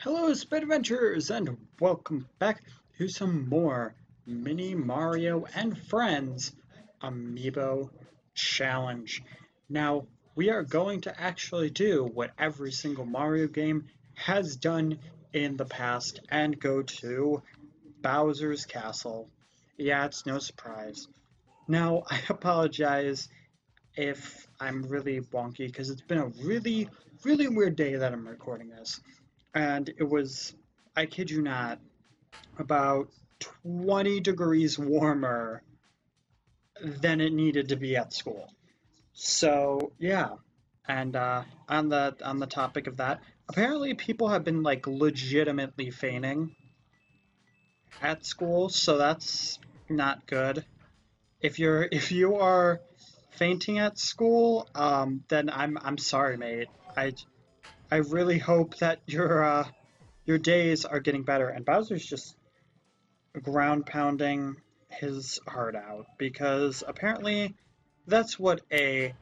Hello, Sped Adventurers, and welcome back to some more Mini Mario and Friends Amiibo Challenge. Now, we are going to actually do what every single Mario game has done in the past and go to Bowser's Castle. Yeah, it's no surprise. Now, I apologize if I'm really wonky because it's been a really weird day that I'm recording this. And it was, I kid you not, about 20 degrees warmer than it needed to be at school. So yeah, and on the topic of that, apparently people have been like legitimately feigning at school, so that's not good. If you are fainting at school, then I'm sorry, mate. I really hope that your days are getting better. And Bowser's just ground pounding his heart out because apparently that's what a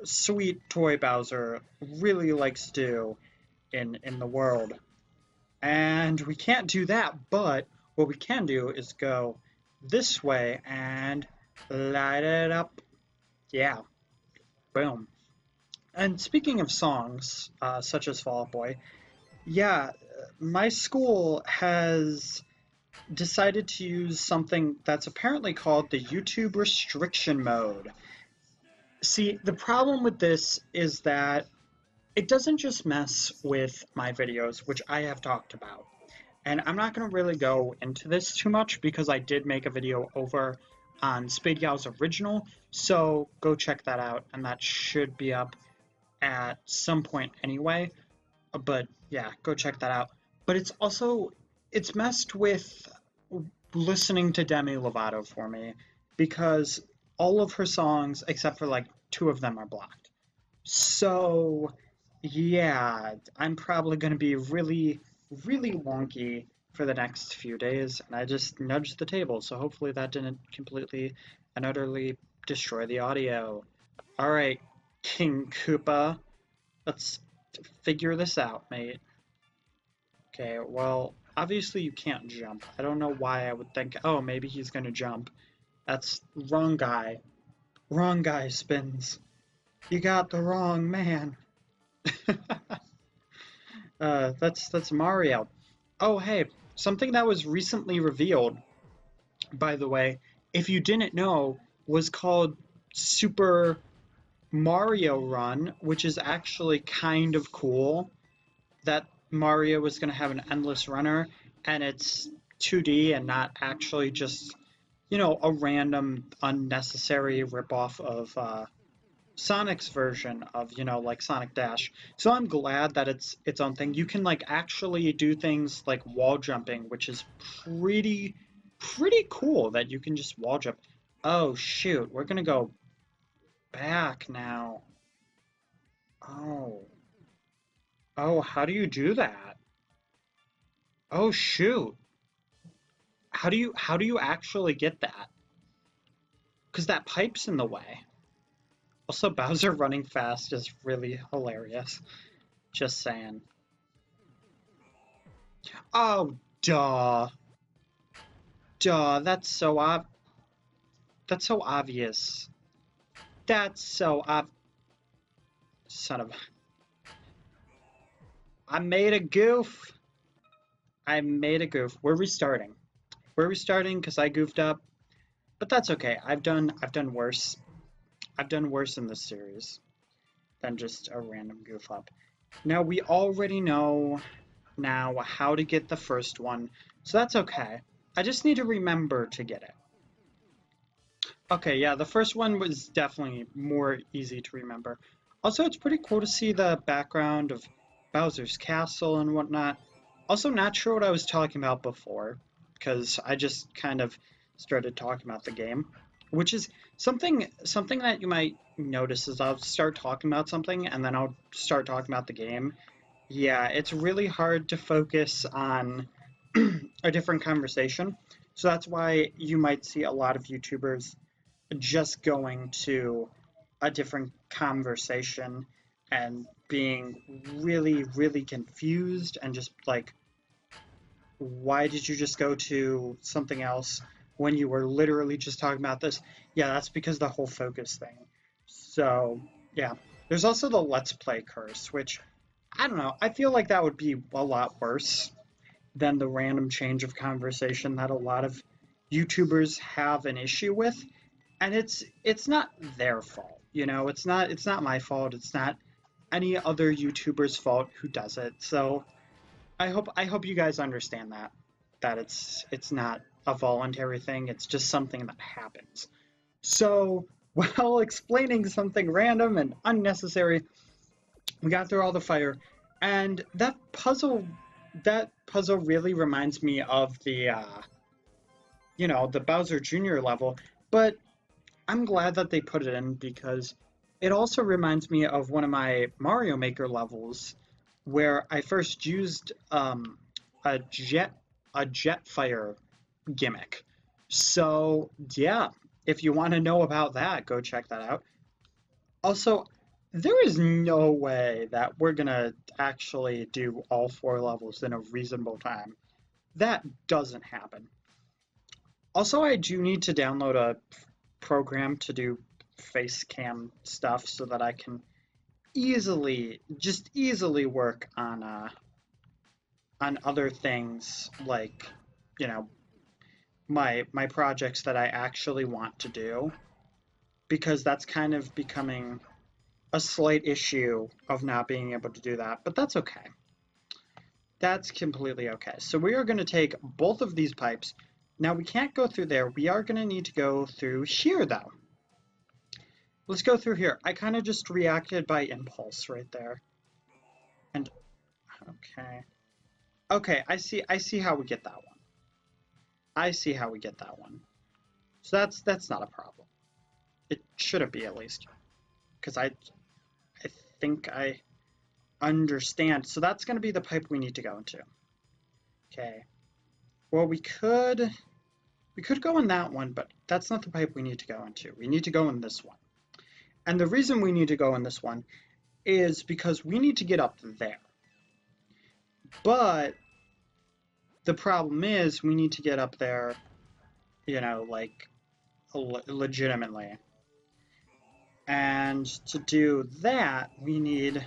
sweet toy Bowser really likes to do in the world. And we can't do that, but what we can do is go this way and light it up. Yeah, boom. And speaking of songs, such as Fall Out Boy, yeah, my school has decided to use something that's apparently called the YouTube restriction mode. See, the problem with this is that it doesn't just mess with my videos, which I have talked about. And I'm not going to really go into this too much because I did make a video over on Spade Gal's original, so go check that out, and that should be up at some point anyway. But yeah, go check that out. But it's messed with listening to Demi Lovato for me because all of her songs, except for like two of them, are blocked. So yeah, I'm probably going to be really wonky for the next few days, and I just nudged the table, so hopefully that didn't completely and utterly destroy the audio. All right, King Koopa, let's figure this out, mate. Okay, well, obviously you can't jump. I don't know why I would think, oh, maybe he's gonna jump. That's wrong guy. Wrong guy, Spins. You got the wrong man. That's Mario. Oh, hey, something that was recently revealed, by the way, if you didn't know, was called Super Mario Run, which is actually kind of cool. That Mario was going to have an endless runner, and it's 2D and not actually just, a random, unnecessary ripoff of Sonic's version of, like Sonic Dash. So I'm glad that it's its own thing. You can like actually do things like wall jumping, which is pretty cool that you can just wall jump. Oh shoot, we're gonna go back now. Oh. Oh, how do you do that? Oh shoot. How do you actually get that? Because that pipe's in the way. Also, Bowser running fast is really hilarious. Just saying. Oh, duh. Duh, that's so obvious. That's so son of I made a goof. I made a goof. We're restarting. We're restarting because I goofed up. But that's okay. I've done worse. I've done worse in this series than just a random goof up. Now we already know now how to get the first one, so that's okay. I just need to remember to get it. Okay, yeah, the first one was definitely more easy to remember. Also, it's pretty cool to see the background of Bowser's castle and whatnot. Also, not sure what I was talking about before, because I just kind of started talking about the game, which is something that you might notice is I'll start talking about something and then I'll start talking about the game. Yeah, it's really hard to focus on a different conversation. So that's why you might see a lot of YouTubers just going to a different conversation and being really, really confused and just like, why did you just go to something else when you were literally just talking about this? Yeah, that's because the whole focus thing. So, yeah. There's also the Let's Play curse, which, I don't know, I feel like that would be a lot worse than the random change of conversation that a lot of YouTubers have an issue with. And it's not their fault, you know, it's not my fault, it's not any other YouTuber's fault who does it. So I hope you guys understand that it's not a voluntary thing, it's just something that happens. So while explaining something random and unnecessary, we got through all the fire, and that puzzle really reminds me of the Bowser Jr. level, but I'm glad that they put it in because it also reminds me of one of my Mario Maker levels where I first used a jet a jet fire gimmick. So yeah, if you want to know about that, go check that out. Also, there is no way that we're gonna actually do all four levels in a reasonable time. That doesn't happen. Also, I do need to download a program to do face cam stuff so that I can easily work on other things like, you know, my projects that I actually want to do, because that's kind of becoming a slight issue of not being able to do that, but that's okay. That's completely okay. So we are going to take both of these pipes. Now we can't go through there. We are going to need to go through here though. Let's go through here. I kind of just reacted by impulse right there. And okay. Okay, I see how we get that one. I see how we get that one. So that's not a problem. It shouldn't be, at least. Because I think I understand. So that's going to be the pipe we need to go into. Okay. Well, we could go in that one, but that's not the pipe we need to go into. We need to go in this one. And the reason we need to go in this one is because we need to get up there. But the problem is we need to get up there, like legitimately. And to do that, we need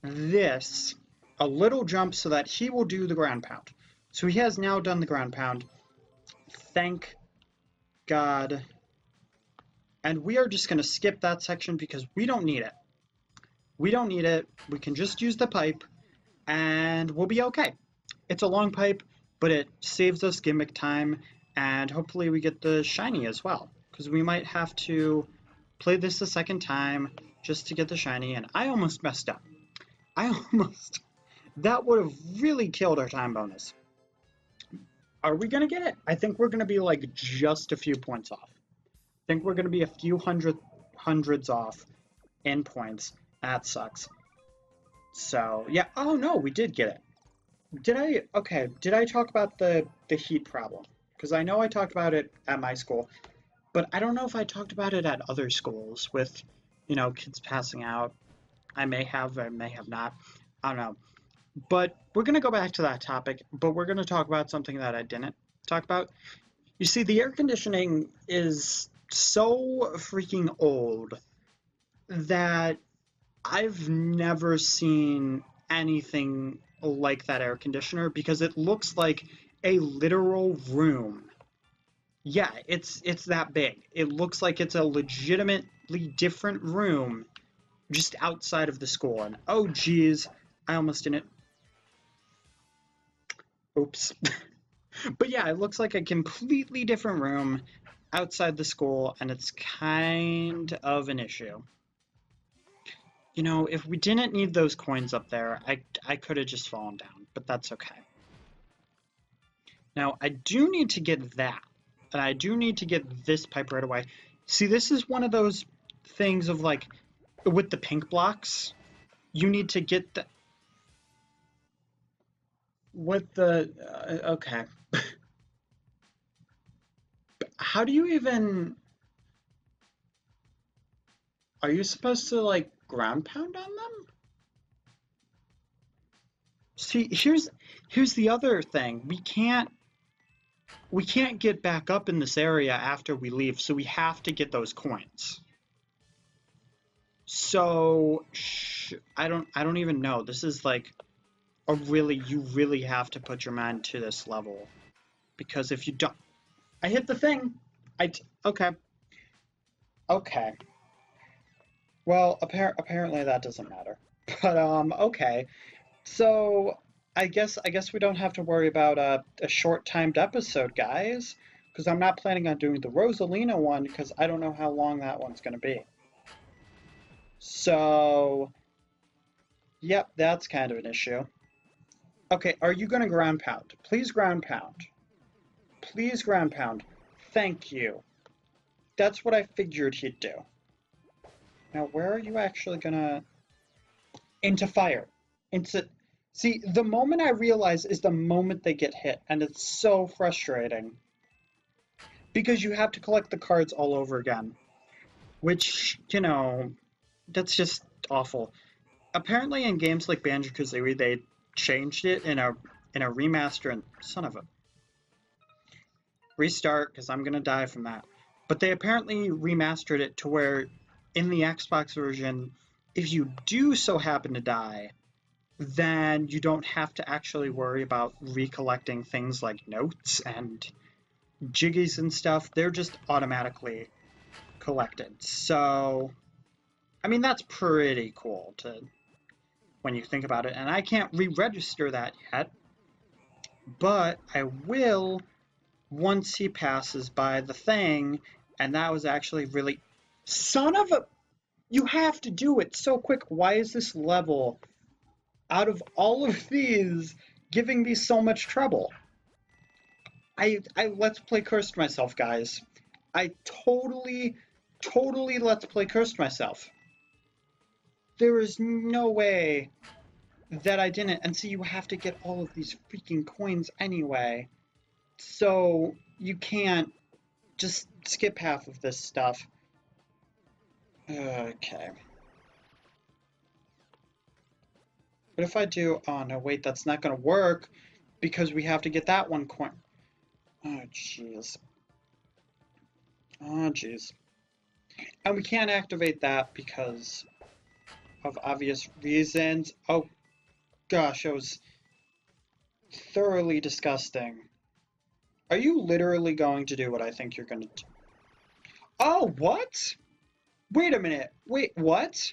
this, a little jump so that he will do the ground pound. So he has now done the ground pound. Thank God. And we are just going to skip that section because we don't need it. We don't need it. We can just use the pipe and we'll be okay. It's a long pipe, but it saves us gimmick time, and hopefully we get the shiny as well, because we might have to play this a second time just to get the shiny, and I almost messed up. That would have really killed our time bonus. Are we going to get it? I think we're going to be like just a few points off. I think we're going to be a few hundreds off in points. That sucks. So, yeah. Oh, no, we did get it. Did I talk about the heat problem? Because I know I talked about it at my school, but I don't know if I talked about it at other schools with, kids passing out. I may have not. I don't know. But we're going to go back to that topic, but we're going to talk about something that I didn't talk about. You see, the air conditioning is so freaking old that I've never seen anything like that air conditioner, because it looks like a literal room. Yeah, it's that big. It looks like it's a legitimately different room just outside of the school. And oh geez, I almost didn't. Oops. But yeah, it looks like a completely different room outside the school, and it's kind of an issue. If we didn't need those coins up there, I could have just fallen down, but that's okay. Now, I do need to get that, and I do need to get this pipe right away. See, this is one of those things of, like, with the pink blocks, you need to get the... Okay. How do you even... Are you supposed to, like, ground pound on them? See, here's the other thing. We can't get back up in this area after we leave, so we have to get those coins. So I don't even know. This is like you really have to put your mind to this level, because if you don't, I hit the thing. Okay, okay. Well, apparently that doesn't matter. But okay. So I guess we don't have to worry about a short-timed episode, guys, because I'm not planning on doing the Rosalina one because I don't know how long that one's going to be. So, yep, that's kind of an issue. Okay, are you going to ground pound? Please ground pound. Please ground pound. Thank you. That's what I figured he'd do. Now, where are you actually gonna... Into fire. Into... See, the moment I realize is the moment they get hit, and it's so frustrating. Because you have to collect the cards all over again. Which, that's just awful. Apparently in games like Banjo-Kazooie, they changed it in a remaster, and son of a... Restart, because I'm gonna die from that. But they apparently remastered it to where in the Xbox version, if you do so happen to die, then you don't have to actually worry about recollecting things like notes and jiggies and stuff. They're just automatically collected. So, I mean, that's pretty cool when you think about it. And I can't re-register that yet, but I will once he passes by the thing, and that was actually really... Son of a... You have to do it so quick. Why is this level, out of all of these, giving me so much trouble? I Let's Play cursed myself, guys. I totally Let's Play cursed myself. There is no way that I didn't. And see, you have to get all of these freaking coins anyway. So you can't just skip half of this stuff. Okay. But if I do... Oh, no, wait, that's not going to work because we have to get that one coin. Oh, jeez. Oh, jeez. And we can't activate that because of obvious reasons. Oh, gosh, it was thoroughly disgusting. Are you literally going to do what I think you're going to do? Oh, what? Wait a minute. Wait, what?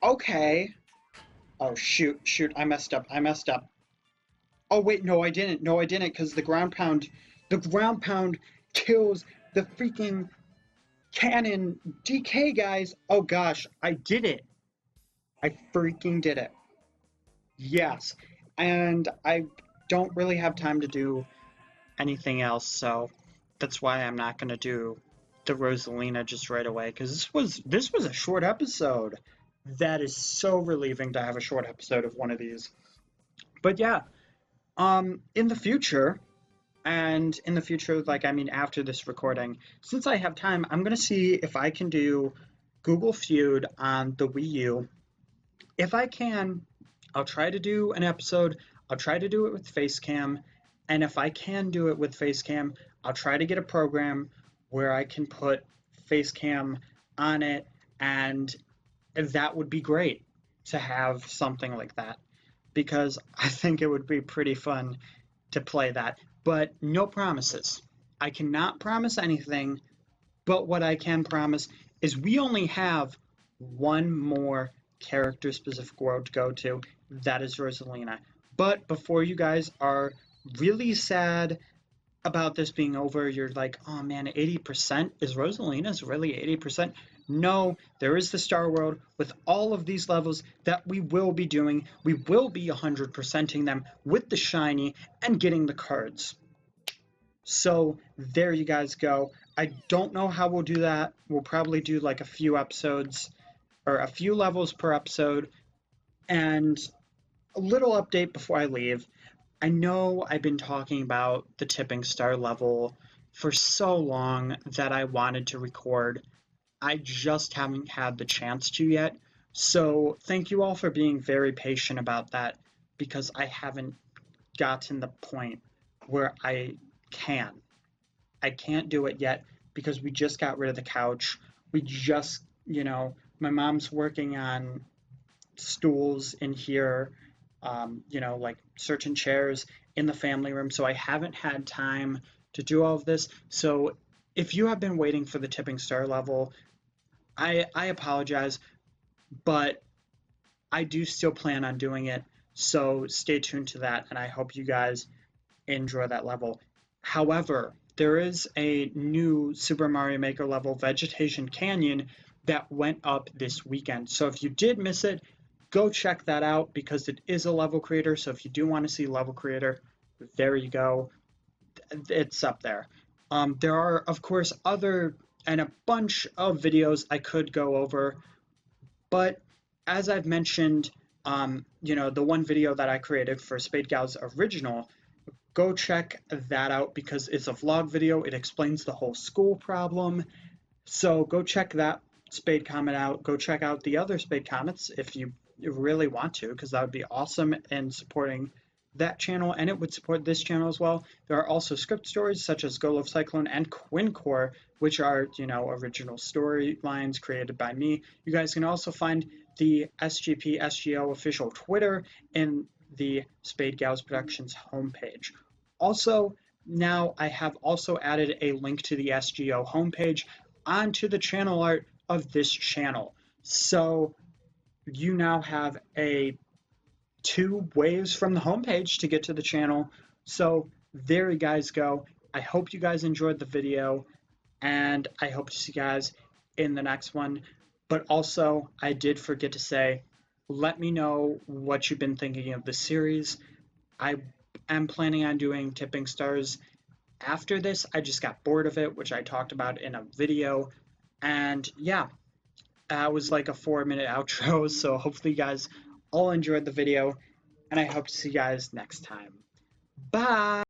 Okay. Oh, shoot, I messed up. Oh, wait, no, I didn't. No, I didn't, because the ground pound kills the freaking cannon DK guys. Oh, gosh, I did it. I freaking did it. Yes. And I don't really have time to do anything else, so that's why I'm not going to do the Rosalina just right away, because this was a short episode. That is so relieving to have a short episode of one of these. But yeah, in the future, like, I mean, after this recording, since I have time, I'm going to see if I can do Google Feud on the Wii U. If I can, I'll try to do an episode. I'll try to do it with Facecam. And if I can do it with Facecam, I'll try to get a program where I can put Facecam on it, and that would be great to have something like that, because I think it would be pretty fun to play that. But no promises. I cannot promise anything, but what I can promise is we only have one more character-specific world to go to. That is Rosalina. But before you guys are really sad about this being over, you're like, oh man, 80%? Is Rosalina's really 80%? No, there is the Star World with all of these levels that we will be doing. We will be 100%ing them with the shiny and getting the cards. So there you guys go. I don't know how we'll do that. We'll probably do like a few episodes or a few levels per episode. And a little update before I leave. I know I've been talking about the tipping star level for so long that I wanted to record. I just haven't had the chance to yet. So thank you all for being very patient about that because I haven't gotten the point where can. I can't do it yet because we just got rid of the couch. We just, my mom's working on stools in here, like certain chairs in the family room. So I haven't had time to do all of this. So if you have been waiting for the tipping star level, I apologize, but I do still plan on doing it. So stay tuned to that, and I hope you guys enjoy that level. However, there is a new Super Mario Maker level, Vegetation Canyon, that went up this weekend. So if you did miss it, go check that out because it is a level creator. So if you do want to see level creator, there you go. It's up there. There are, of course, other and a bunch of videos I could go over, but as I've mentioned, the one video that I created for Spade Gal's original, go check that out because it's a vlog video. It explains the whole school problem. So go check that Spade comment out. Go check out the other Spade comments if you really want to, because that would be awesome in supporting that channel, and it would support this channel as well. There are also script stories such as Go Love Cyclone and Quincore, which are, original storylines created by me. You guys can also find the SGP SGO official Twitter in the Spade Gals Productions homepage. Also, now I have also added a link to the SGO homepage onto the channel art of this channel. So you now have two ways from the homepage to get to the channel. So there you guys go. I hope you guys enjoyed the video, and I hope to see you guys in the next one. But also, I did forget to say, let me know what you've been thinking of the series. I am planning on doing Tipping Stars after this. I just got bored of it, which I talked about in a video. And yeah, that was like a 4-minute outro. So hopefully you guys all enjoyed the video, and I hope to see you guys next time. Bye!